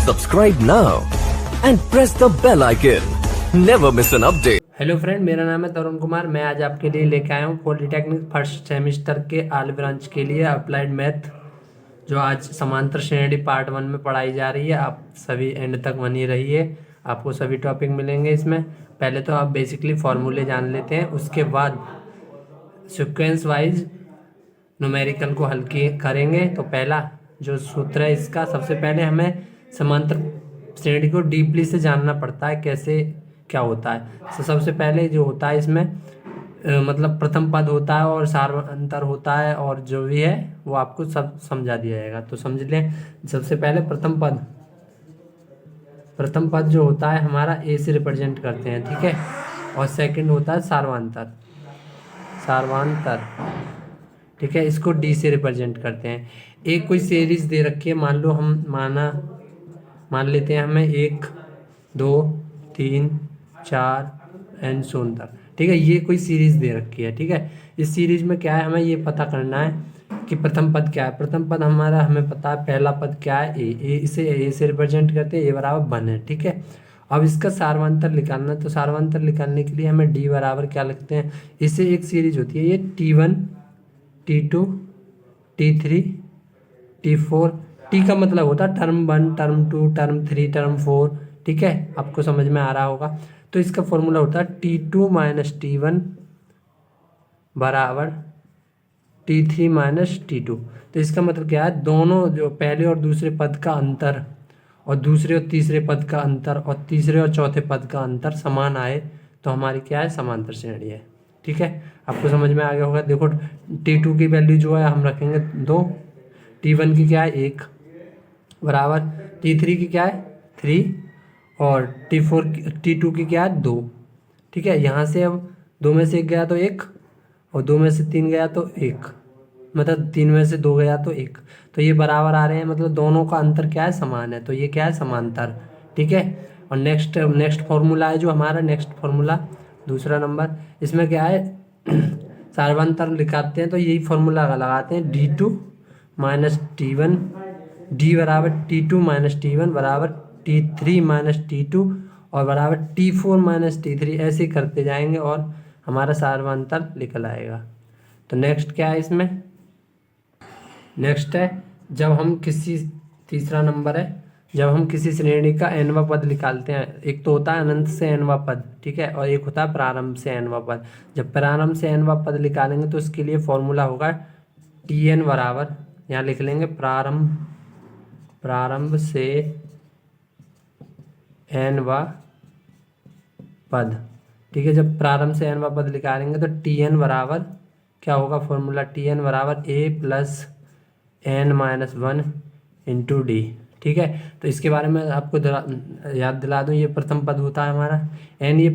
Subscribe now and press the bell icon. Never miss an update. Hello friend, मेरा नाम है तरुण कुमार। मैं आज आपके लिए लेके आया हूँ पॉलिटेक्निक फर्स्ट सेमेस्टर के आल ब्रांच के लिए अप्लाइड मैथ, जो आज समांतर श्रेणी पार्ट 1 में पढ़ाई जा रही है। आप सभी एंड तक बनी रहिए, आपको सभी टॉपिक मिलेंगे इसमें। पहले तो आप बेसिकली फॉर्मूले जान लेते हैं, उसके बाद सीक्वेंस वाइज न्यूमेरिकल को हल करेंगे। तो पहला जो सूत्र है इसका, सबसे पहले हमें समांतर श्रेणी को डीपली से जानना पड़ता है कैसे क्या होता है। तो सबसे पहले जो होता है इसमें मतलब प्रथम पद होता है और सार्वंतर होता है, और जो भी है वो आपको सब समझा दिया जाएगा। तो समझ लें, सबसे पहले प्रथम पद जो होता है हमारा ए से रिप्रेजेंट करते हैं, ठीक है। और सेकंड होता है सार्वंतर, ठीक है, इसको डी से रिप्रेजेंट करते हैं। एक कोई सीरीज दे रखी है, मान लो हम मान लेते हैं हमें 1 2 3 4 एंड सो on तक, ठीक है। ये कोई सीरीज दे रखी है, ठीक है। इस सीरीज में क्या है, हमें ये पता करना है कि प्रथम पद क्या है। प्रथम पद हमारा हमें पता है, पहला पद क्या है, ए। इसे ए से रिप्रेजेंट करते हैं, ए बराबर 1 है, ठीक है। अब इसका सार्वंतर निकालना है, तो सार्वंतर निकालने के लिए हमें डी बराबर क्या लिखते हैं, इससे एक सीरीज होती है ये T1 T2 T3 T4। T का मतलब होता है टर्म 1 टर्म 2 टर्म 3 टर्म 4, ठीक है। आपको समझ में आ रहा होगा। तो इसका फॉर्मूला होता है T2 माइनस T1 बराबर T3 माइनस T2। तो इसका मतलब क्या है, दोनों जो पहले और दूसरे पद का अंतर और दूसरे और तीसरे पद का अंतर और तीसरे और चौथे पद का अंतर समान आए तो हमारी क्या है, समांतर श्रेणी है, ठीक है। आपको समझ में आ गया होगा। देखो T2 की वैल्यू जो है हम रखेंगे 2, T1 की क्या है 1 बराबर T3 की क्या है 3 और T2 की क्या है 2, ठीक है। यहाँ से अब 2 में से 1 गया तो 1 और 2 में से 3 गया तो 1, मतलब 3 में से 2 गया तो 1। तो ये बराबर आ रहे हैं, मतलब दोनों का अंतर क्या है, समान है। तो ये क्या है, समांतर, ठीक है। और नेक्स्ट फॉर्मूला है जो हमारा, नेक्स्ट फॉर्मूला दूसरा नंबर, इसमें क्या है सार्वंतर लिखाते हैं तो यही फॉर्मूला लगाते हैं D2 माइनस T1, डी बराबर T2 माइनस T1 बराबर T3 माइनस T2 और बराबर T4 माइनस T3, ऐसे करते जाएंगे और हमारा सार्वंतर निकल आएगा। तो नेक्स्ट क्या है इसमें, नेक्स्ट है जब हम किसी, तीसरा नंबर है, जब हम किसी श्रेणी का nवां पद निकालते हैं। एक तो होता है अनंत से nवां पद, ठीक है, और एक होता है प्रारंभ से nवां पद। जब प्रारंभ से nवां पद निकालेंगे तो उसके लिए फॉर्मूला होगा Tn बराबर, यहाँ लिख लेंगे प्रारंभ से nवां पद, ठीक है। जब प्रारंभ से nवां पद निकालेंगे तो Tn बराबर क्या होगा, फॉर्मूला Tn बराबर a plus n minus 1 into D, ठीक है। तो इसके बारे में आपको याद दिला दूं, ये प्रथम पद होता है हमारा n, ये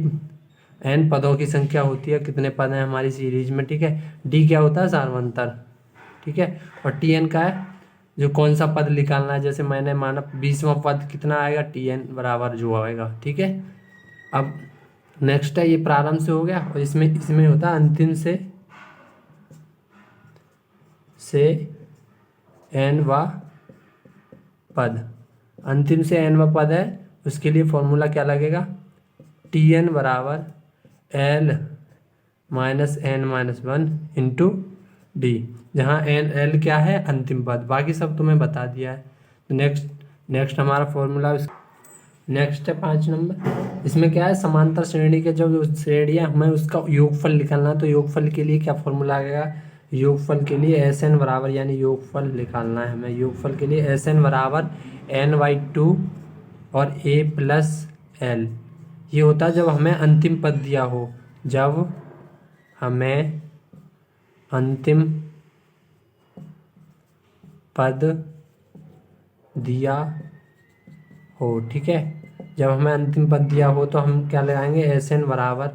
n पदों की संख्या होती है, कितने पद हैं हमारी सीरीज में, ठीक है। डी क्या होता है, सार्वंतर, ठीक है। और Tn का है जो कौन सा पद निकालना है, जैसे मैंने माना 20वां पद कितना आएगा, Tn बराबर जो आएगा, ठीक है। अब नेक्स्ट है, ये प्रारंभ से हो गया और इसमें होता है अंतिम से nवां पद। अंतिम से nवां पद है, उसके लिए फॉर्मूला क्या लगेगा, Tn बराबर L minus n minus 1 into D, जहाँ L क्या है, अंतिम पद, बाकी सब तुम्हें बता दिया है। तो नेक्स्ट हमारा फॉर्मूला, नेक्स्ट है 5 नंबर। इसमें क्या है, समांतर श्रेणी के जो श्रेणी है हमें उसका योगफल निकालना है। तो योगफल के लिए क्या फॉर्मूला आएगा, योगफल के लिए Sn बराबर, यानी योगफल निकालना है हमें, योगफल के लिए Sn बराबर n/2 और a प्लस l। ये होता है जब हमें अंतिम पद दिया हो, जब हमें अंतिम पद दिया हो, ठीक है। जब हमें अंतिम पद दिया हो तो हम क्या लगाएंगे, Sn बराबर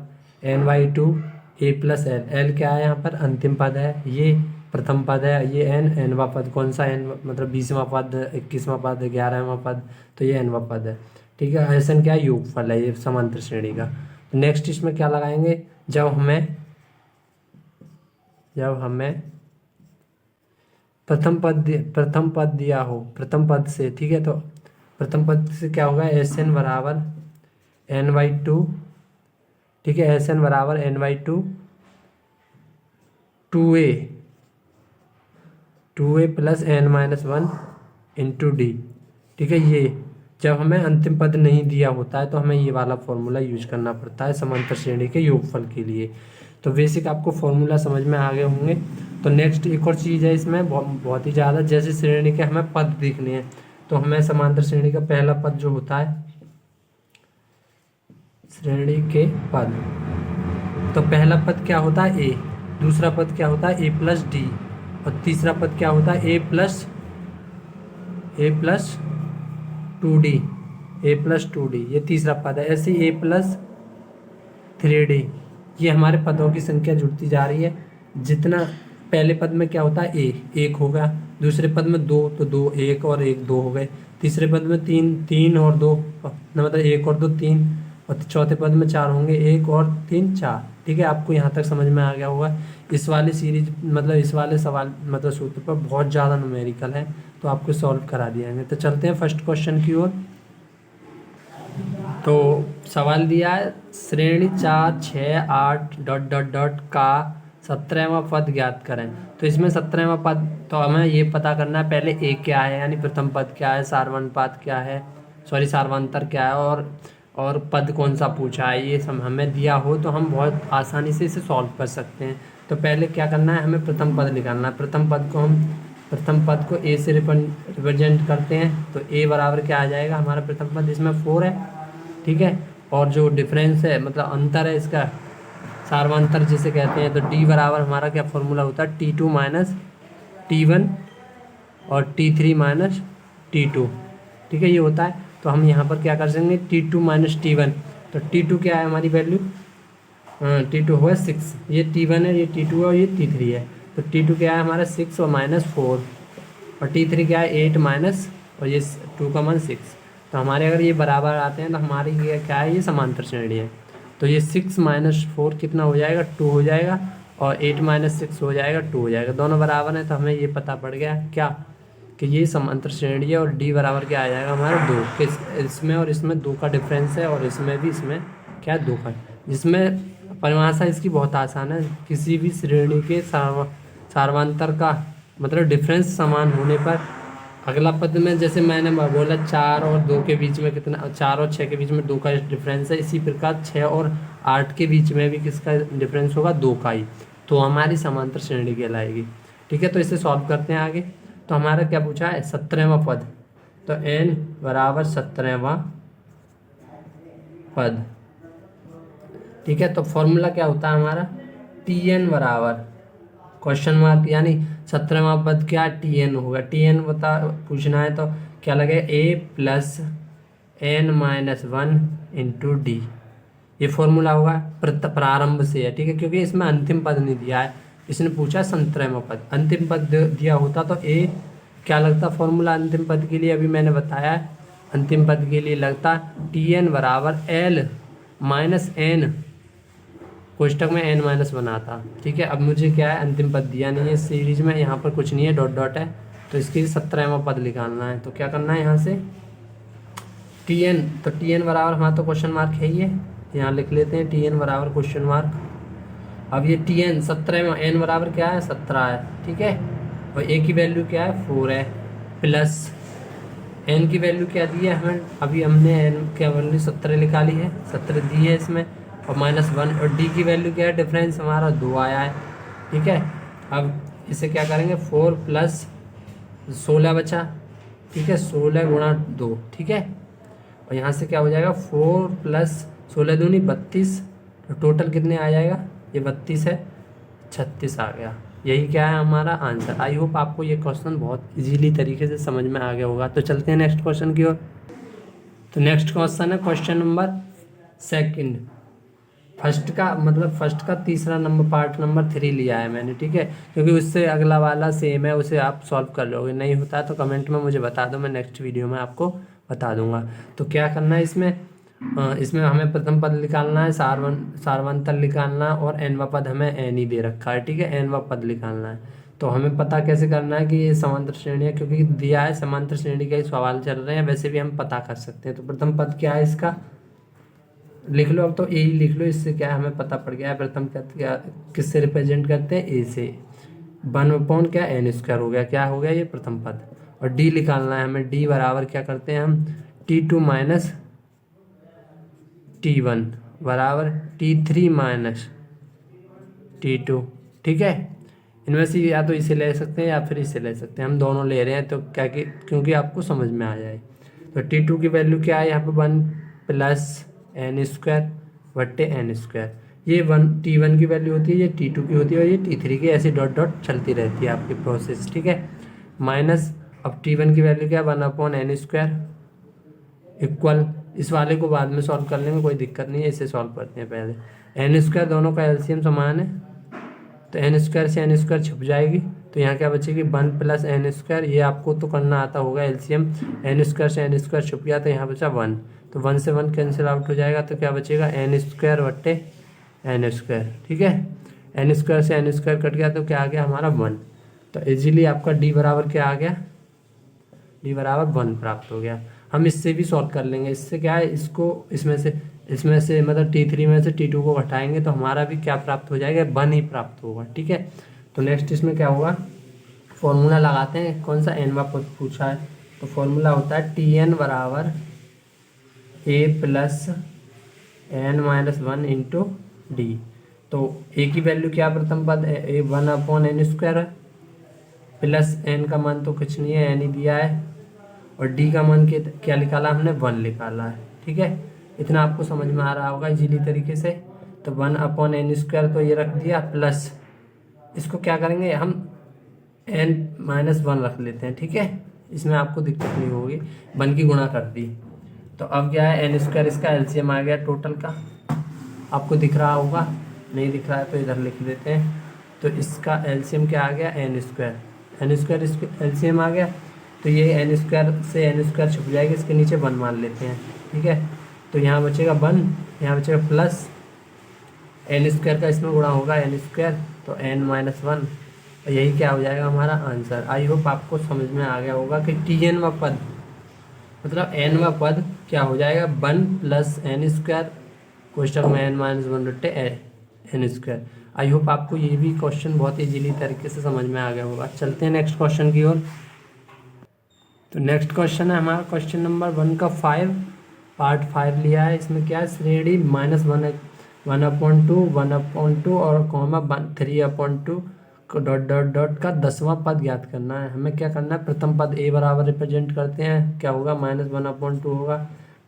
n/2 a plus l। l क्या है यहाँ पर, अंतिम पद है, ये प्रथम पद है, ये nवां पद, कौन सा n, मतलब 20वां पद, 21वां पद, 11वां पद, तो ये nवां पद है, ठीक है। Sn क्या है, योगफल है, ये समांतर श्रेणी का। नेक्स्ट इसमें क्या लगाएंगे, जब हमें प्रथम पद दिया हो, प्रथम पद से, ठीक है। तो प्रथम पद से क्या होगा, एस एन बराबर एन बाई टू, ठीक है, एस एन बराबर N by two A plus N minus one into D, ठीक है। ये जब हमें अंतिम पद नहीं दिया होता है तो हमें ये वाला फॉर्मूला यूज करना पड़ता है समांतर श्रेणी के योगफल के लिए। तो बेसिक आपको फॉर्मूला समझ में आ गए होंगे। तो नेक्स्ट एक और चीज़ है इसमें बहुत ही ज़्यादा, जैसे श्रेणी के हमें पद देखने हैं तो हमें समांतर श्रेणी का पहला पद जो होता है, श्रेणी के पद, तो पहला पद क्या होता है ए, दूसरा पद क्या होता है ए प्लस डी, और तीसरा पद क्या होता है ए प्लस टू डी, ये तीसरा पद है। ऐसे ए प्लस थ्री डी, ये हमारे पदों की संख्या जुड़ती जा रही है। जितना पहले पद में क्या होता है ए, एक होगा, दूसरे पद में दो, तो दो एक और एक दो हो गए, तीसरे पद में तीन, तीन और दो मतलब एक और दो तीन, और चौथे पद में चार होंगे, एक और तीन चार, ठीक है। आपको यहाँ तक समझ में आ गया होगा। इस वाली सीरीज मतलब इस वाले सवाल मतलब सूत्र पर बहुत ज़्यादा न्यूमेरिकल है, तो आपको सॉल्व करा दिया है। तो चलते हैं फर्स्ट क्वेश्चन की ओर। तो सवाल दिया है श्रेणी 4, 6, 8 डॉट डॉट डॉट का 17वां पद ज्ञात करें। तो इसमें 17वां पद, तो हमें ये पता करना है पहले ए क्या है, यानी प्रथम पद क्या है, सारवंतपाद क्या है, सारवांतर क्या है, और पद कौन सा पूछा है, ये सब हमें दिया हो तो हम बहुत आसानी से इसे सॉल्व कर सकते हैं। तो पहले क्या करना है, हमें प्रथम पद निकालना है। प्रथम पद को ए से रिप्रेजेंट करते हैं, तो ए बराबर क्या आ जाएगा हमारा प्रथम पद, इसमें 4 है, ठीक है। और जो डिफरेंस है मतलब अंतर है इसका, सारवांतर जिसे कहते हैं, तो डी बराबर हमारा क्या फॉर्मूला होता है, T2 माइनस T1 और T3 माइनस T2, ठीक है, ये होता है। तो हम यहाँ पर क्या कर सकेंगे, T2 माइनस T1, तो T2 क्या है हमारी वैल्यू, T2 होगा 6, ये T1 है, ये T2 है और ये T3 है। तो T2 क्या है हमारा 6 और माइनस 4, और T3 क्या है 8 माइनस, और ये 2 का मान 6। तो हमारे अगर ये बराबर आते हैं तो हमारी ये क्या है, ये समांतर श्रेणी है। तो ये 6 माइनस 4 कितना हो जाएगा, 2 हो जाएगा, और 8 माइनस 6 हो जाएगा 2 हो जाएगा, दोनों बराबर हैं। तो हमें ये पता पड़ गया क्या कि ये समांतर श्रेणी है, और डी बराबर क्या आ जाएगा हमारा 2, कि इसमें और इसमें 2 का डिफरेंस है, और इसमें भी इसमें क्या 2 का, जिसमें परिभाषा इसकी बहुत आसान है, किसी भी श्रेणी के सारवांतर का मतलब डिफरेंस समान होने पर अगला पद में, जैसे मैंने बोला 4 और 2 के बीच में कितना, 4 और 6 के बीच में 2 का डिफरेंस है, इसी प्रकार 6 और 8 के बीच में भी किसका डिफरेंस होगा, 2 का ही, तो हमारी समांतर श्रेणी कहलाएगी, ठीक है। तो इसे सॉल्व करते हैं आगे। तो हमारा क्या पूछा है, 17वां पद, तो n बराबर 17वां पद, ठीक है। तो फॉर्मूला क्या होता है हमारा, Tn बराबर क्वेश्चन मार्क, यानी 17वां पद क्या Tn होगा, Tn पूछना है तो क्या लगे, a plus n minus 1 into D, ये फॉर्मूला होगा, प्रारंभ से है, ठीक है, क्योंकि इसमें अंतिम पद नहीं दिया है, इसने पूछा 17वां पद, अंतिम पद दिया होता तो a क्या लगता फॉर्मूला अंतिम पद के लिए, अभी मैंने बताया है, अंतिम पद के लिए लगता Tn बराबर l माइनस n, कोष्टक में n माइनस बनाता, ठीक है। अब मुझे क्या है, अंतिम पद दिया नहीं है सीरीज में, यहाँ पर कुछ नहीं है, डॉट डॉट है, तो इसके 17वां पद निकालना है। तो क्या करना है यहाँ से Tn, तो Tn बराबर हमारा तो क्वेश्चन मार्क है ही है, यहाँ लिख लेते हैं Tn बराबर क्वेश्चन मार्क। अब ये Tn 17वां, n बराबर क्या है 17 है, ठीक है, और a की वैल्यू क्या है 4 है, प्लस n की वैल्यू क्या दी है हमें, अभी हमने n की वैल्यू 17 निकाली है, 17 दी है इसमें, और माइनस 1, और d की वैल्यू क्या है, डिफरेंस हमारा 2 आया है, ठीक है। अब इसे क्या करेंगे, 4 प्लस 16 बचा, ठीक है, 16 गुणा 2, ठीक है, और यहाँ से क्या हो जाएगा 4 प्लस 16 दूनी 32, तो टोटल कितने आ जाएगा, ये 32 है, 36 आ गया। यही क्या है हमारा आंसर। आई होप आपको ये क्वेश्चन बहुत इजीली तरीके से समझ में आ गया होगा। तो चलते हैं नेक्स्ट क्वेश्चन की ओर। तो नेक्स्ट क्वेश्चन है क्वेश्चन नंबर 2, फर्स्ट का तीसरा नंबर, पार्ट नंबर 3 लिया है मैंने, ठीक है, क्योंकि उससे अगला वाला सेम है, उसे आप सॉल्व कर लोगे, नहीं होता है तो कमेंट में मुझे बता दो, मैं नेक्स्ट वीडियो में आपको बता दूंगा। तो क्या करना है इसमें हमें प्रथम पद निकालना है, सारवांतर निकालना, और nवां पद हमें n ही दे रखा है, ठीक है, nवां पद निकालना है। तो हमें पता कैसे करना है कि ये समांतर श्रेणी है, क्योंकि दिया है समांतर श्रेणी का ही सवाल चल रहे हैं, वैसे भी हम पता कर सकते हैं। तो प्रथम पद क्या है इसका, लिख लो। अब तो ए ही लिख लो, इससे क्या है हमें पता पड़ गया है। प्रथम पद क्या किससे रिप्रेजेंट करते हैं, ए से। 1/, क्या n² हो गया, क्या हो गया ये प्रथम पद। और डी निकालना है हमें। डी बराबर क्या करते हैं हम, T2 माइनस T1 बराबर T3 माइनस T2। ठीक है, इनमें से या तो इसे ले सकते हैं या फिर इसे ले सकते हैं, हम दोनों ले रहे हैं तो क्या कि क्योंकि आपको समझ में आ जाए। तो T2 की वैल्यू क्या है यहाँ पे 1 + n² बट्टे n²। ये T1 की वैल्यू होती है, ये T2 की होती है और ये T3 की, ऐसी डॉट डॉट चलती रहती है आपकी प्रोसेस। ठीक है, माइनस अब T1 की वैल्यू क्या है 1/n² इक्वल, इस वाले को बाद में सॉल्व कर लेंगे, कोई दिक्कत नहीं है, इसे सॉल्व करते हैं पहले। n² दोनों का एलसीएम समान है, तो n² से n² छुप जाएगी, तो यहाँ क्या बचेगी 1 + n²। ये आपको तो करना आता होगा एलसीएम, n² से n² छुप गया तो यहाँ बचा 1, तो 1 से 1 कैंसिल आउट हो जाएगा, तो क्या बचेगा n² बट्टे n²। ठीक है, n² से n² कट गया तो क्या आ गया हमारा 1। तो इजीली आपका डी बराबर क्या आ गया, डी बराबर 1 प्राप्त हो गया। हम इससे भी सॉल्व कर लेंगे। इससे क्या है, इसको इसमें से मतलब T3 में से T2 को घटाएंगे तो हमारा भी क्या प्राप्त हो जाएगा, 1 ही प्राप्त होगा। ठीक है, तो नेक्स्ट इसमें क्या होगा, फॉर्मूला लगाते हैं। कौन सा nवां पद पूछा है, तो फॉर्मूला होता है Tn बराबर a + n-1 इंटू डी। तो a की वैल्यू क्या प्रथम पद है, 1/n² है, प्लस n का मान तो कुछ नहीं है, n ही दिया है, और d का मान क्या निकाला हमने, 1 निकाला है। ठीक है, इतना आपको समझ में आ रहा होगा इजीली तरीके से। तो 1/n² तो ये रख दिया, प्लस इसको क्या करेंगे हम n-1 रख लेते हैं। ठीक है, इसमें आपको दिक्कत नहीं होगी, 1 की गुणा कर दी। तो अब क्या है n², इसका एलसीएम आ गया टोटल का, आपको दिख रहा होगा, नहीं दिख रहा है तो इधर लिख देते हैं। तो इसका एलसीएम क्या आ गया, n² इसका एलसीएम आ गया, तो ये n² से n² छुप जाएगी, इसके नीचे 1 मान लेते हैं। ठीक है, तो यहाँ बचेगा 1, यहाँ बचेगा प्लस n² का इसमें गुणा होगा n², तो n-1, और यही क्या हो जाएगा हमारा आंसर। आई होप आपको समझ में आ गया होगा कि Tn पद मतलब n पद क्या हो जाएगा, 1 + n² क्वेश्चन में n-1 बट्टे n²। आई होप आपको ये भी क्वेश्चन बहुत इजीली तरीके से समझ में आ गया होगा। चलते हैं नेक्स्ट क्वेश्चन की ओर। तो नेक्स्ट क्वेश्चन है हमारा क्वेश्चन नंबर 1 का 5, पार्ट 5 लिया है। इसमें क्या है, श्रेणी -1/2, 1/2 और कॉमा 3/2 डॉट डॉट डॉट का 10वां पद ज्ञात करना है। हमें क्या करना है, प्रथम पद a बराबर रिप्रेजेंट करते हैं, क्या होगा -1/2 होगा,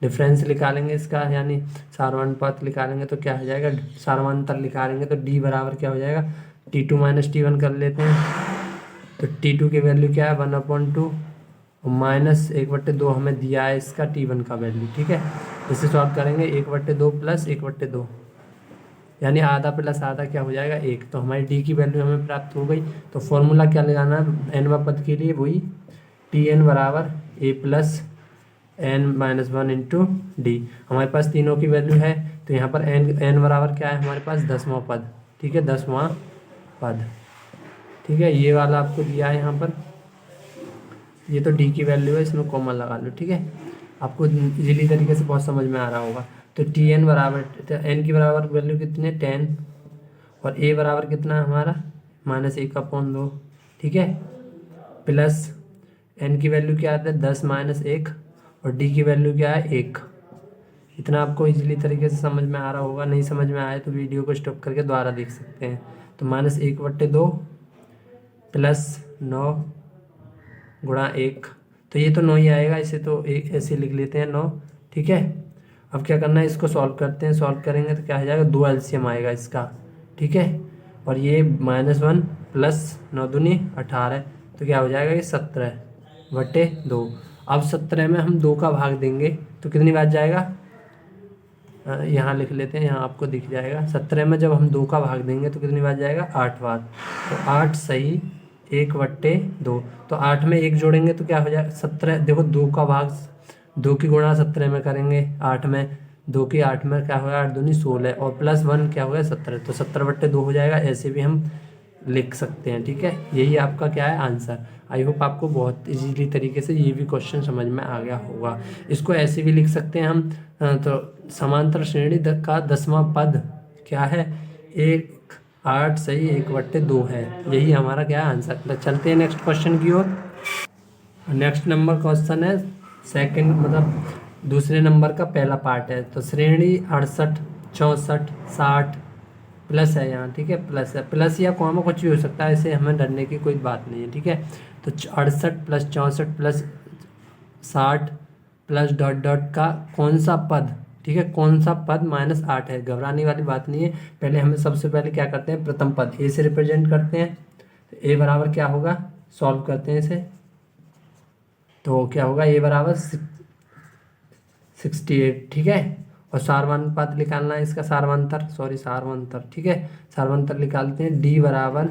डिफरेंस निकालेंगे इसका, यानी सारवानुपात निकालेंगे तो क्या हो जाएगा, सारवांतर निकालेंगे तो d बराबर क्या हो जाएगा, T2 - T1 कर लेते हैं। तो T2 की वैल्यू क्या है 1/2 और -1/2 हमें दिया है इसका T1 का वैल्यू। ठीक है, इसे सॉल्व करेंगे, 1/2 + 1/2 यानी आधा प्लस आधा क्या हो जाएगा 1, तो हमारी डी की वैल्यू हमें प्राप्त हो गई। तो फॉर्मूला क्या लगाना है nवां पद के लिए, वही Tn बराबर a + n-1 इंटू डी। हमारे पास तीनों की वैल्यू है, तो यहाँ पर n बराबर क्या है हमारे पास 10वां पद। ठीक है, 10वां पद। ठीक है, ये वाला आपको दिया है यहाँ पर, ये तो डी की वैल्यू है, इसमें कॉमा लगा लो। ठीक है, आपको इजीली तरीके से बहुत समझ में आ रहा होगा। तो Tn बराबर, n की बराबर वैल्यू कितनी है 10, और a बराबर कितना है हमारा -1/2। ठीक है, प्लस n की वैल्यू क्या आता है 10 - 1, और d की वैल्यू क्या है 1। इतना आपको इजीली तरीके से समझ में आ रहा होगा। नहीं समझ में आए तो वीडियो को स्टॉप करके दोबारा देख सकते हैं। तो -1/2 + 9 गुणा 1, तो ये तो 9 ही आएगा, इसे तो एक ऐसे लिख लेते हैं 9। ठीक है, अब क्या करना है, इसको सॉल्व करते हैं। सॉल्व करेंगे तो क्या हो जाएगा, 2 एलसीएम आएगा इसका। ठीक है, और ये -1 + 9 दूनी 18, तो क्या हो जाएगा ये 17/2। अब 17 में हम 2 का भाग देंगे तो कितनी बार जाएगा, यहाँ लिख लेते हैं, यहाँ आपको दिख जाएगा। 17 में जब हम 2 का भाग देंगे तो कितनी बार जाएगा, 8 बार। तो 8 सही 1/2, तो 8 में 1 जोड़ेंगे तो क्या हो जाएगा 17। देखो 2 का भाग 2 की गुणा 17 में करेंगे, 8 में 2 की 8 में क्या होगा 8 दूनी 16, और +1 क्या होगा 17, तो 17/2 हो जाएगा। ऐसे भी हम लिख सकते हैं। ठीक है, यही आपका क्या है आंसर। आई होप आपको बहुत इजीली तरीके से ये भी क्वेश्चन समझ में आ गया होगा। इसको ऐसे भी लिख सकते हैं हम तो समांतर श्रेणी का 10वां पद क्या है, 1/8 सही 1/2 है। यही हमारा क्या है आंसर। तो चलते हैं नेक्स्ट क्वेश्चन की ओर। नेक्स्ट नंबर क्वेश्चन है सेकंड, मतलब दूसरे नंबर का पहला पार्ट है। तो श्रेणी 68, 64, 60 प्लस है यहाँ। ठीक है, प्लस है, प्लस या कॉमा कुछ भी हो सकता है, ऐसे हमें डरने की कोई बात नहीं है। ठीक है, तो 68 plus 64 plus 60 plus dot dot का कौन सा पद, ठीक है, कौन सा पद -8 है। घबराने वाली बात नहीं है। पहले हमें सबसे पहले क्या करते हैं, प्रथम पद ए से रिप्रेजेंट करते हैं। तो ए बराबर क्या होगा, सॉल्व करते हैं इसे, तो क्या होगा, ए बराबर 68। ठीक है, और सारवानुपात निकालना है इसका, सारवांतर। ठीक है, सारवांतर निकालते हैं d बराबर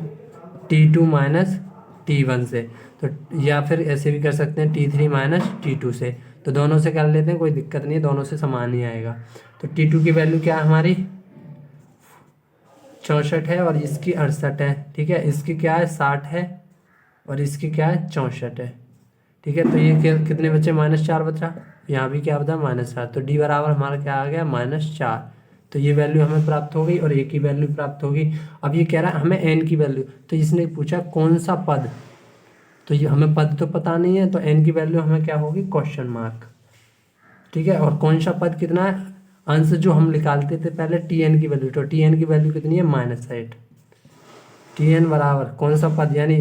T2 माइनस T1 से। तो या फिर ऐसे भी कर सकते हैं T3 माइनस T2 से। तो दोनों से कर लेते हैं, कोई दिक्कत नहीं है, दोनों से समान ही आएगा। तो T2 की वैल्यू क्या है हमारी 64 है और इसकी 68 है। ठीक है, इसकी क्या है 60 है और इसकी क्या है 64 है। ठीक है, तो ये कितने बचे, -4 बचा। यहाँ भी क्या बचा, -4। तो डी बराबर हमारा क्या आ गया, -4। तो ये वैल्यू हमें प्राप्त हो गई और ए की वैल्यू प्राप्त होगी। अब ये कह रहा है हमें एन की वैल्यू, तो इसने पूछा कौन सा पद, तो ये हमें पद तो पता नहीं है, तो एन की वैल्यू हमें क्या होगी, क्वेश्चन मार्क। ठीक है, और कौन सा पद कितना है, अंश जो हम निकालते थे पहले टी एन की वैल्यू, तो टी एन की वैल्यू कितनी है, -8। टी एन बराबर कौन सा पद, यानी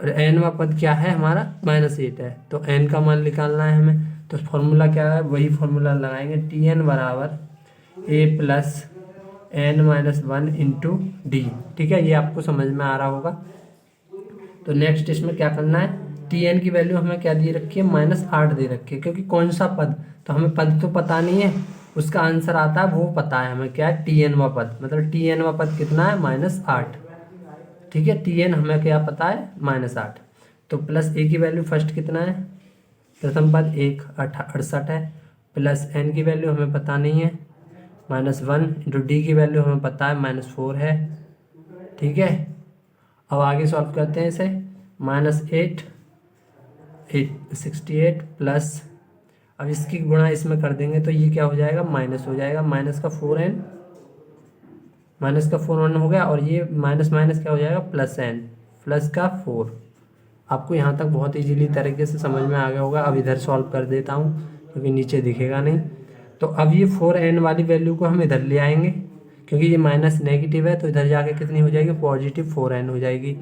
एनवा पद क्या है हमारा, -8 है। तो एन का मान निकालना है हमें, तो फॉर्मूला क्या है, वही फॉर्मूला लगाएंगे, टी एन बराबर a plus N minus 1 into D. ठीक है, ये आपको समझ में आ रहा होगा। तो नेक्स्ट इसमें क्या करना है, टी एन की वैल्यू हमें क्या दी रखी है, -8 दे रखी है, क्योंकि कौन सा पद, तो हमें पद तो पता नहीं है, उसका आंसर आता है वो पता है हमें, क्या है टी एन वा पद, मतलब टी एन वा पद कितना है, -8। ठीक है, टी एन हमें क्या पता है, -8। तो प्लस ए की वैल्यू फर्स्ट कितना है, प्रथम पद 1/68 है, प्लस एन की वैल्यू हमें पता नहीं है, -1 इंटू डी की वैल्यू हमें पता है -4 है। ठीक है, अब आगे सॉल्व करते हैं इसे, -68 प्लस, अब इसकी गुणा इसमें कर देंगे तो ये क्या हो जाएगा, माइनस हो जाएगा, माइनस का 4n हो गया, और ये माइनस माइनस क्या हो जाएगा, +n प्लस का 4। आपको यहाँ तक बहुत इजीली तरीके से समझ में आ गया होगा। अब इधर सॉल्व कर देता हूँ क्योंकि नीचे दिखेगा नहीं। तो अब ये 4n वाली वैल्यू को हम इधर ले आएंगे, क्योंकि ये माइनस नेगेटिव है, तो इधर जाके कितनी हो जाएगी, पॉजिटिव 4n हो जाएगी,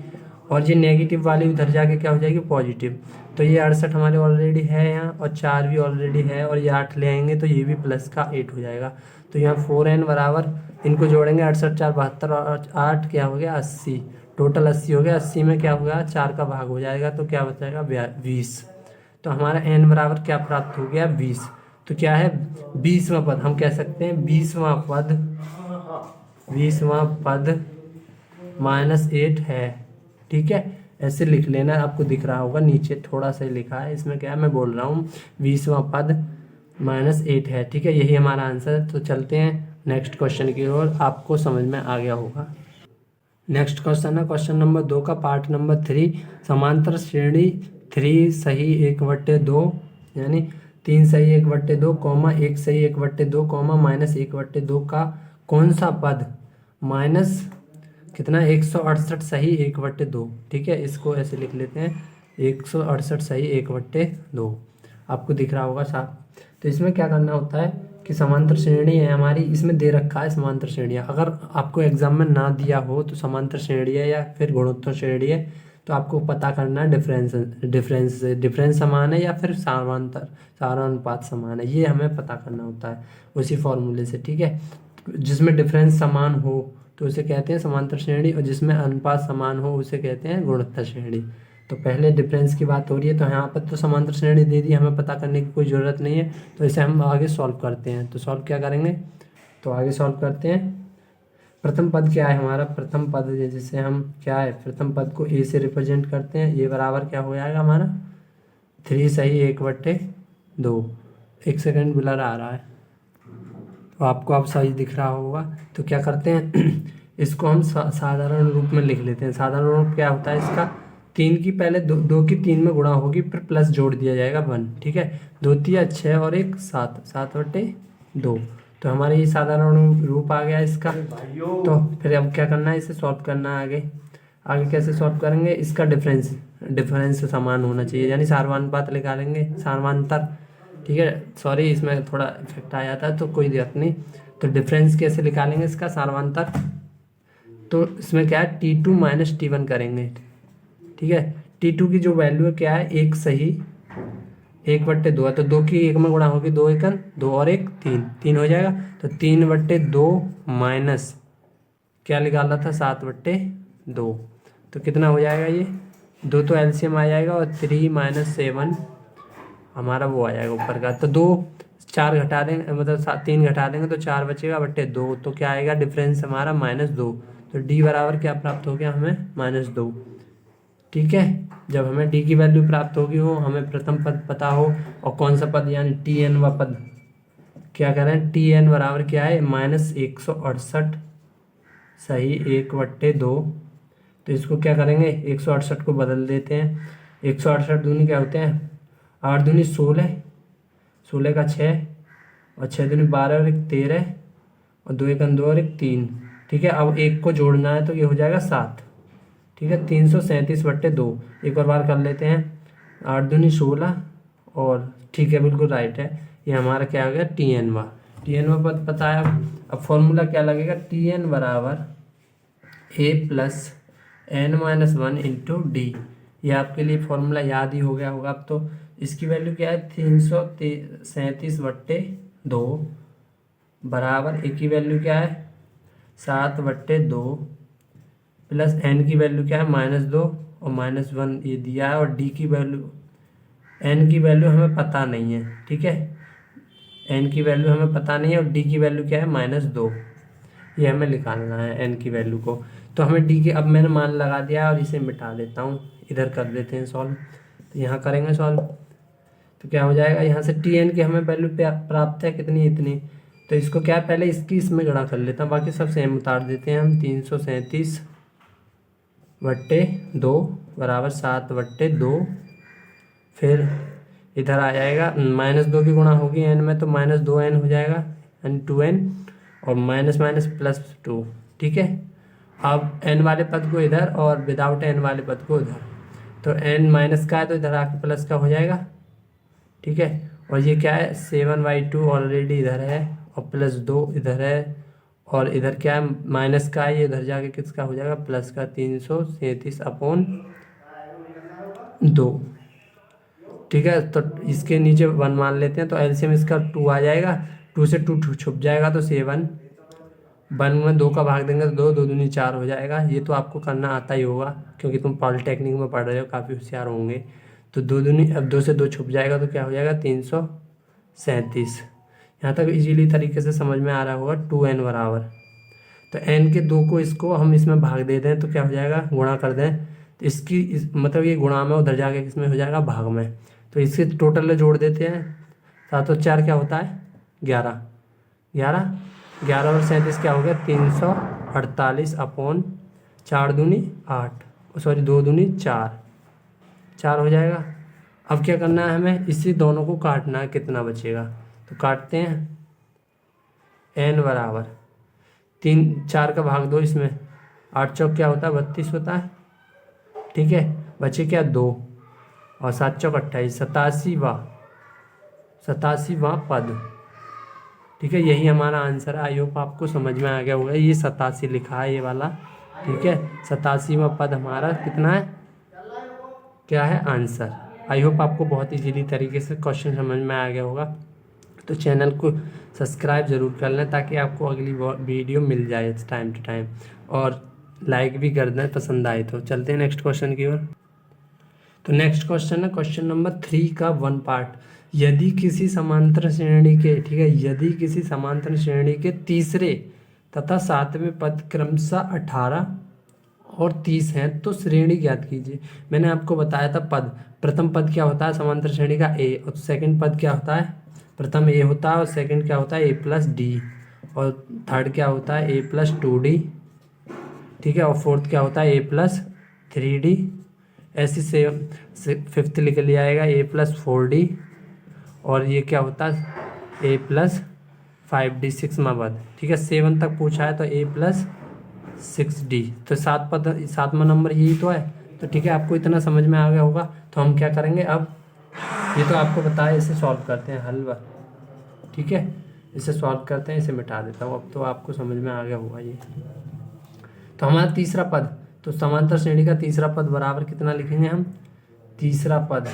और ये नेगेटिव वाली उधर जाके क्या हो जाएगी, पॉजिटिव। तो ये 68 हमारे ऑलरेडी है यहाँ, और 4 भी ऑलरेडी है, और ये 8 ले आएंगे तो ये भी प्लस का 8 हो जाएगा। तो यहाँ 4n बराबर, इनको जोड़ेंगे 68 4 72 और 8 क्या हो गया 80, टोटल 80 हो गया। 80 में क्या होगा, 4 का भाग हो जाएगा, तो क्या बचेगा 20। तो हमारा n बराबर क्या प्राप्त हो गया, 20। तो क्या है 20वां पद, हम कह सकते हैं 20वां पद -8 है। ठीक है, ऐसे लिख लेना, आपको दिख रहा होगा नीचे थोड़ा सा लिखा है, इसमें क्या है मैं बोल रहा हूँ 20वां पद -8 है। ठीक है, यही हमारा आंसर है। तो चलते हैं नेक्स्ट क्वेश्चन की ओर, आपको समझ में आ गया होगा। नेक्स्ट क्वेश्चन है क्वेश्चन नंबर 2 का पार्ट नंबर 3, समांतर श्रेणी 3 सही 1/2 यानी 3 सही 1/2 कॉमा 1 सही 1/2 कॉमा -1/2 का कौन सा पद माइनस कितना 168 सही 1/2। ठीक है, इसको ऐसे लिख लेते हैं 168 सही 1/2, आपको दिख रहा होगा साफ। तो इसमें क्या करना होता है कि समांतर श्रेणी है हमारी, इसमें दे रखा है समांतर श्रेणियाँ। अगर आपको एग्जाम में ना दिया हो तो समांतर श्रेणी है या फिर गुणोत्तर श्रेणी है, तो आपको पता करना है डिफरेंस समान है या फिर सारानुपात समान है, ये हमें पता करना होता है उसी फॉर्मूले से। ठीक है, जिसमें डिफरेंस समान हो तो उसे कहते हैं समांतर श्रेणी, और जिसमें अनुपात समान हो उसे कहते हैं गुणोत्तर श्रेणी। तो पहले डिफरेंस की बात हो रही है, तो यहाँ पर तो समांतर श्रेणी दे दी, हमें पता करने की कोई ज़रूरत नहीं है, तो इसे हम आगे सॉल्व करते हैं। तो सॉल्व क्या करेंगे, तो आगे सॉल्व करते हैं। प्रथम पद क्या है हमारा, प्रथम पद जिसे हम क्या है, प्रथम पद को ए से रिप्रेजेंट करते हैं, ये बराबर क्या हो जाएगा हमारा 3 सही 1/2। एक सेकेंड ब्लर आ रहा है, तो आपको अब सही दिख रहा होगा। तो क्या करते हैं इसको हम साधारण रूप में लिख लेते हैं। साधारण रूप क्या होता है इसका, 3 की पहले 2 की 3 में गुणा होगी, फिर प्लस जोड़ दिया जाएगा 1, ठीक है। 2 तिया 6 और 1 7, 7/2। तो हमारे ये साधारण रूप आ गया इसका। तो फिर अब क्या करना है, इसे सॉल्व करना है आगे। आगे कैसे सॉल्व करेंगे, इसका डिफरेंस समान होना चाहिए, यानी सार्वधानुपात निकालेंगे, सार्वधानांतर, ठीक है। सॉरी, इसमें थोड़ा इफेक्ट आ जाता है तो कोई दिक्कत नहीं। तो डिफरेंस कैसे निकालेंगे इसका, सार्वधानांतर। तो इसमें क्या है, T2 माइनस T1 करेंगे, ठीक है। T2 की जो वैल्यू है क्या है, 1 सही 1/2 है, तो 2 की 1 में गुणा होगी, 2 एकन 2 और 1 3, 3 हो जाएगा। तो 3/2 माइनस क्या निकाला था, 7/2। तो कितना हो जाएगा ये, 2 तो एलसीएम आ जाएगा, और 3 - 7 हमारा वो आ जाएगा ऊपर का। तो 2 4 घटा देंगे, मतलब 3 घटा देंगे तो 4 बचेगा बट्टे 2। तो क्या आएगा, डिफरेंस हमारा -2। तो डी बराबर क्या प्राप्त हो गया हमें, -2, ठीक है। जब हमें डी की वैल्यू प्राप्त होगी हो, हमें प्रथम पद पता हो, और कौन सा पद, यानी Tn व पद, क्या करें, Tn बराबर क्या है, -168 सही 1/2। तो इसको क्या करेंगे, 168 को बदल देते हैं। 168 दूनी क्या होते हैं, 8 दूनी 16, 16 का 6, और 6 दूनी 12 और 1 13, और 2 एकन 2 और 1 3, ठीक है। अब 1 को जोड़ना है तो ये हो जाएगा 7, ठीक है। 337/2 एक और बार कर लेते हैं। 8 दूनी 16, और ठीक है, बिल्कुल राइट है, ये हमारा क्या हो गया, Tn पद पता है। अब फॉर्मूला क्या लगेगा, Tn बराबर a+n-1 इंटू डी। ये आपके लिए फॉर्मूला याद ही हो गया होगा अब तो। इसकी वैल्यू क्या है, 337/2 बराबर ए की वैल्यू क्या है, 7/2 प्लस एन की वैल्यू क्या है, -2 और -1 ये दिया है, और डी की वैल्यू, एन की वैल्यू हमें पता नहीं है, ठीक है। एन की वैल्यू हमें पता नहीं है, और डी की वैल्यू क्या है, -2। ये हमें निकालना है एन की वैल्यू को। तो हमें डी के, अब मैंने मान लगा दिया और इसे मिटा देता हूँ, इधर कर देते हैं सॉल्व। तो यहाँ करेंगे सॉल्व, तो क्या हो जाएगा, यहाँ से Tn की हमें वैल्यू प्राप्त है कितनी, इतनी। तो इसको क्या, पहले इसकी इसमें गणा कर लेता हूँ, बाकी सब सेम उतार देते हैं हम। 337/2 बराबर 7/2। फिर इधर आ जाएगा, -2 की गुणा होगी n में, तो -2n हो जाएगा, यानी 2n, और --+2, ठीक है। अब n वाले पद को इधर, और विदाउट n वाले पद को इधर। तो n माइनस का है तो इधर आके प्लस का हो जाएगा, ठीक है। और ये क्या है, 7/2 ऑलरेडी इधर है, और +2 इधर है, और इधर क्या है, माइनस का है, ये इधर जाके किसका हो जाएगा, प्लस का, 337/2, ठीक है। तो इसके नीचे 1 मान लेते हैं, तो एलसीएम इसका 2 आ जाएगा, 2 से 2 छुप जाएगा, तो 7, 1 में 2 का भाग देंगे तो 2, 2 दूनी 4 हो जाएगा। ये तो आपको करना आता ही होगा, क्योंकि तुम पॉलिटेक्निक में पढ़ रहे हो, काफ़ी होशियार होंगे। तो 2 दूनी, अब 2 से 2 छुप जाएगा, तो क्या हो जाएगा, 337। यहाँ तक इजीली तरीके से समझ में आ रहा होगा। 2n बराबर, तो n के 2 को इसको हम इसमें भाग दे दें, तो क्या हो जाएगा, गुणा कर दें, तो इसकी मतलब ये गुणा में, उधर जाके किसमें हो जाएगा, भाग में। तो इसके टोटल में जोड़ देते हैं, 7 और 4 क्या होता है, 11, 11, 11 और 37 क्या हो गया, 348/4 दूनी 8, सॉरी 2 दूनी 4, 4 हो जाएगा। अब क्या करना है हमें, इसी दोनों को काटना है, कितना बचेगा, तो काटते हैं। n बराबर 3, 4 का भाग 2 इसमें, 8 चौक क्या होता है, 32 होता है, ठीक है। बचे क्या, 2, और 7 चौक 28, 87वां पद, ठीक है। यही हमारा आंसर है। आई होप आपको समझ में आ गया होगा, ये 87 लिखा है ये वाला, ठीक है। 87वां पद हमारा कितना है, क्या है आंसर। आई होप आपको बहुत इजीली तरीके से क्वेश्चन समझ में आ गया होगा। तो चैनल को सब्सक्राइब ज़रूर कर लें, ताकि आपको अगली वीडियो मिल जाए टाइम टू टाइम, और लाइक भी कर दें पसंद आए तो। चलते हैं नेक्स्ट क्वेश्चन की ओर। तो नेक्स्ट क्वेश्चन है क्वेश्चन नंबर 3 का 1 पार्ट। यदि किसी समांतर श्रेणी के, ठीक है, यदि किसी समांतर श्रेणी के तीसरे तथा 7वें पद क्रमशः 18 और 30 हैं, तो श्रेणी ज्ञात कीजिए। मैंने आपको बताया था पद, प्रथम पद क्या होता है समांतर श्रेणी का, ए, और सेकंड पद क्या होता है, प्रथम ए होता है, और सेकंड क्या होता है, a+d, और थर्ड क्या होता है, a+2d, ठीक है। और फोर्थ क्या होता है ए प्लस 3D, ऐसी से फिफ्थ लिख लिया जाएगा ए प्लस 4D, और ये क्या होता है ए प्लस 5D, 6वां पद। ठीक है, 7 तक पूछा है तो ए प्लस 6D, तो 7वां नंबर यही तो है। तो ठीक है, आपको इतना समझ में आ गया होगा। तो हम क्या करेंगे अब, ये तो आपको बताया, इसे सॉल्व करते हैं हल। ठीक है, इसे सॉल्व करते हैं, इसे मिटा देता हूँ। अब तो आपको समझ में आ गया होगा ये। तो हमारा तीसरा पद, तो समांतर श्रेणी का तीसरा पद बराबर कितना लिखेंगे हम, तीसरा पद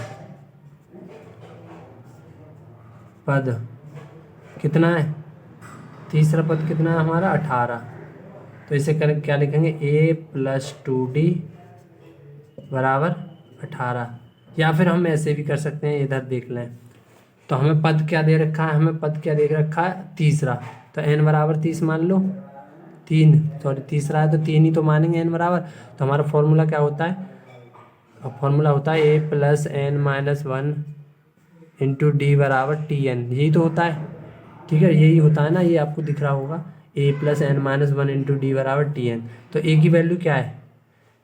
कितना है, तीसरा पद कितना है हमारा 18। तो इसे कर क्या लिखेंगे, a प्लस 2D बराबर 18, या फिर हम ऐसे भी कर सकते हैं, इधर देख लें। तो हमें पद क्या दे रखा है, हमें पद क्या दे रखा है, तीसरा। तो n बराबर 30 मान लो, 3, सॉरी तीसरा है तो 3 ही तो मानेंगे n बराबर। तो हमारा फॉर्मूला क्या होता है, फॉर्मूला होता है a plus n minus 1 into D बराबर Tn, यही तो होता है। ठीक है, यही होता है ना, ये आपको दिख रहा होगा, a plus n minus 1 into D बराबर Tn। तो a की वैल्यू क्या है,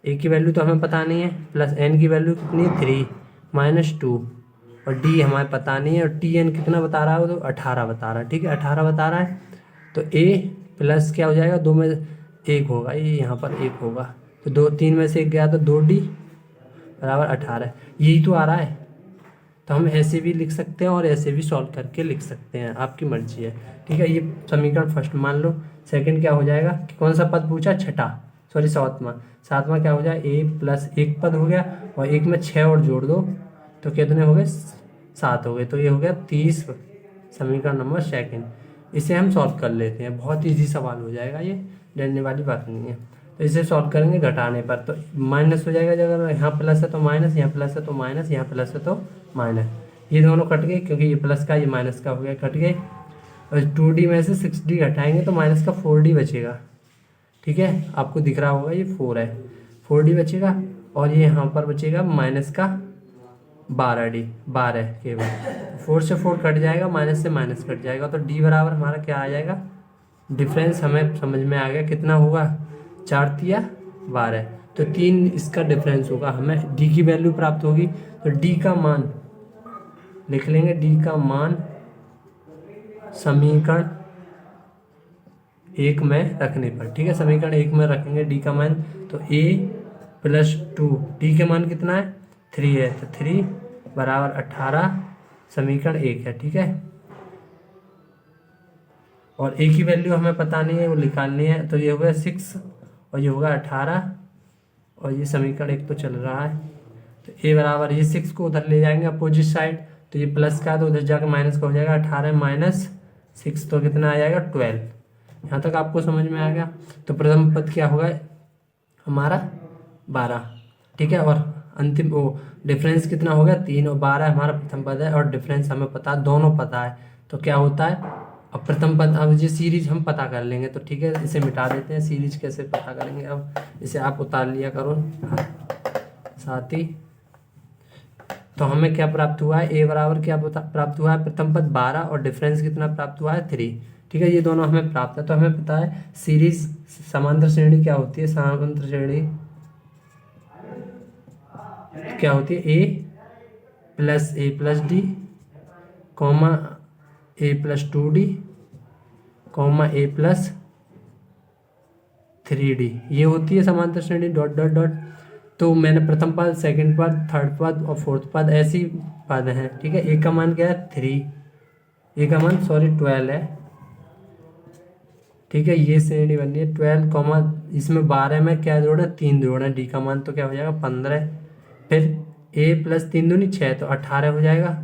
a की वैल्यू तो हमें पता नहीं है, प्लस n की वैल्यू कितनी है 3 माइनस 2, और d हमें पता नहीं है, और Tn कितना बता रहा है, तो 18 बता रहा है। ठीक है, 18 बता रहा है। तो a प्लस क्या हो जाएगा, 2 में 1 होगा, ये यहाँ पर 1 होगा, तो 3 में से 1 गया तो 2D बराबर 18, यही तो आ रहा है। तो हम ऐसे भी लिख सकते हैं और ऐसे भी सॉल्व करके लिख सकते हैं, आपकी मर्जी है। ठीक है, ये समीकरण फर्स्ट मान लो। सेकंड क्या हो जाएगा, कि कौन सा पद पूछा, छठा, सॉरी सातवां क्या हो जाए, a प्लस 1 पद हो गया, और 1 में 6 और जोड़ दो तो कितने हो गए, 7 हो गए। तो ये हो गया 30 समीकरण नंबर सेकंड। इसे हम सॉल्व कर लेते हैं, बहुत ईजी सवाल हो जाएगा, ये डरने वाली बात नहीं है। तो इसे सॉल्व करेंगे घटाने पर, तो माइनस हो जाएगा, अगर यहाँ प्लस है तो माइनस, यहाँ प्लस है तो माइनस, यहाँ प्लस है तो माइनस, ये दोनों कट गए, क्योंकि ये प्लस का ये माइनस का हो गया, कट गए। और 2D में से 6D घटाएंगे तो माइनस का 4D बचेगा। ठीक है, आपको दिख रहा होगा ये 4 है, 4D बचेगा, और ये यहाँ पर बचेगा माइनस का 12D, 12 केवल, 4 से 4 कट जाएगा, माइनस से माइनस कट जाएगा, तो D बराबर हमारा क्या आ जाएगा, डिफरेंस हमें समझ में आ गया, कितना होगा, 4 तिया 12, तो 3 इसका डिफरेंस होगा, हमें D की वैल्यू प्राप्त होगी। तो D का मान लिख लेंगे, D का मान समीकरण 1 में रखने पर। ठीक है, समीकरण 1 में रखेंगे D का मान, तो a प्लस 2, D के मान कितना है, 3 है, तो 3 बराबर 18 समीकरण 1 है। ठीक है, और a की वैल्यू हमें पता नहीं है, वो निकालनी है, तो ये होगा 6 और ये होगा 18, और ये समीकरण 1 तो चल रहा है। तो a बराबर, ये 6 को उधर ले जाएंगे अपोजिट साइड, तो ये प्लस का तो उधर जाकर माइनस का हो जाएगा, 18 माइनस 6 तो कितना आ जाएगा, 12। यहाँ तक आपको समझ में आ गया। तो प्रथम पद क्या होगा हमारा, 12। ठीक है, और अंतिम वो डिफरेंस कितना हो गया, 3 और 12 हमारा प्रथम पद है, और डिफरेंस हमें पता है, दोनों पता है। तो क्या होता है, अब प्रथम पद, अब ये सीरीज हम पता कर लेंगे। तो ठीक है, इसे मिटा देते हैं, सीरीज कैसे पता करेंगे, अब इसे आप उतार लिया करो साथ ही। तो हमें क्या प्राप्त हुआ है, a बराबर क्या प्राप्त हुआ है, प्रथम पद 12 और डिफरेंस कितना प्राप्त हुआ है, 3। ठीक है, ये दोनों हमें प्राप्त है। तो हमें पता है सीरीज समांतर श्रेणी क्या होती है, समांतर श्रेणी क्या होती है, a plus d comma a plus 2d comma a plus 3d, ये होती है समांतर श्रेणी, डॉट डॉट डॉट। तो मैंने प्रथम पद, सेकंड पद, थर्ड पद और फोर्थ पद ऐसी पद हैं। ठीक है, a का मान क्या है, 3, a का मान 12 है। ठीक है, ये श्रेणी बन रही है 12 कॉमा, इसमें 12 में क्या जोड़ा, 3 जोड़ा, डी का मान तो क्या हो जाएगा 15, फिर a प्लस 3 दूनी 6 तो 18 हो जाएगा।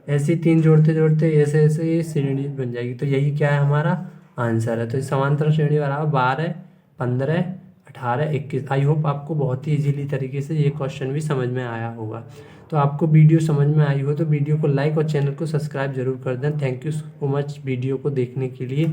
ऐसे 3 जोड़ते जोड़ते ऐसे ऐसे ये श्रेणी बन जाएगी। तो यही क्या है, हमारा आंसर है। तो समांतर श्रेणी बराबर 12, 15, 18, 21। आई होप आपको बहुत ही इजीली तरीके से ये क्वेश्चन भी समझ में आया होगा। तो आपको वीडियो समझ में आई हो तो वीडियो को लाइक और चैनल को सब्सक्राइब जरूर कर दें। Thank you so much video को देखने के लिए।